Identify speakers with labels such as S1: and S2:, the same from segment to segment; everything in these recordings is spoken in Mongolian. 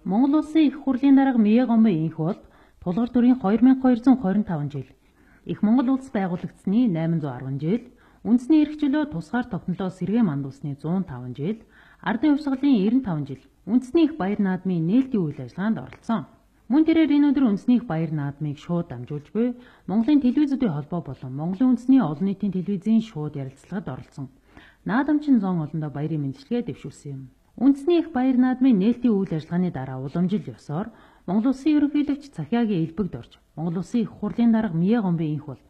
S1: Монгол Улсын их хурлын дарга Мие Гомбын инх бол тулгар төрийн 2225 жил, их Монгол улс байгуулагдсны 810 жил, үндэсний эрх чөлөө тусгаар тогтнолоо сэргээ мандуулсны 105 жил, ардын хувьсгалын 95 жил, үндэсний их баяр наадмын нээлтийн үйл ажиллагаанд оролцсон. Мөн тэрээр энэ өдөр үндэсний их баяр наадмыг шууд дамжуулж буй Монголын телевизүүдийн холбоо болон Монголын үндэсний олон нийтийн телевизийн шууд ярилцлагад оролцсон. Наадамчин зон олондоо баярын мэндчилгээ дэвшүүлсэн юм. Үндэсний их баяр наадмын нээлтийн үйл ажиллагааны дараа уламжил ёсоор Монгол Улсын ерөнхийлөгч Цахиагийн элбэгд орж Монгол Улсын их хурлын дарга Мие Гомбын инх бол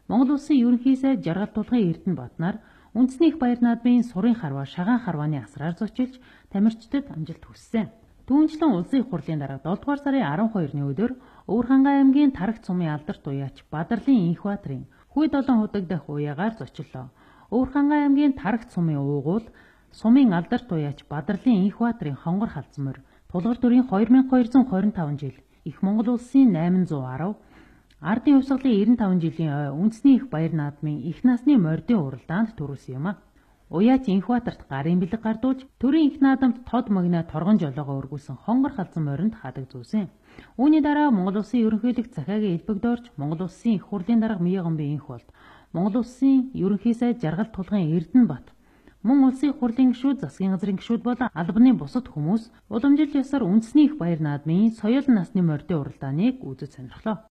S1: Монгол Улсын ерөнхий сайд Жаргал тулгын Эрдэнэбатнаар үндэсний их баяр наадмын сурын харваа Шагаан харвааны асраар зочилж тамирчдад амжилт хүссэн. Түүнчлэн Улсын их хурлын дарга 7 дугаар сарын 12-ны өдөр Өвөр Хангай аймгийн Тарагт сумын алдарт уяач Бадарлын инх баатрын Хүй 7 худаг дахь уяагаар зочиллоо. Өвөр Хангай аймгийн Тарагт сумын уугуул сумын алдарт уяач Бадарлын инх баатрын хонгор халдсан морь тулгар төрийн 2225 жил, их Монгол улсын 810, ардын хувьсгалын 95 жилийн ой үндэсний их баяр наадмын их насны морьдын уралдаанд төрүүлсэн юм а. Уяач инх баатарт гарын бэлэг гардуулж төрийн их наадамд тод магна торгон жолоогоо өргүүлсэн хонгор халдсан моринд хадаг зүүсэн. Үүний дараа Монгол улсын ерөнхийлөгч Цахиагийн элбэгд орж Монгол улсын их хурлын дарга Мие Гомбын инх бол Монгол улсын ерөнхий сайд Жаргал тулгын Эрдэнэбат мөн улсын их хурлын гишүүд, засгийн газрын гишүүд болон албаны бусад хүмүүс уламжил ёсоор үндэсний их баяр наадмын соёл насны морьдын уралдааныг үзэж сонирхлоо.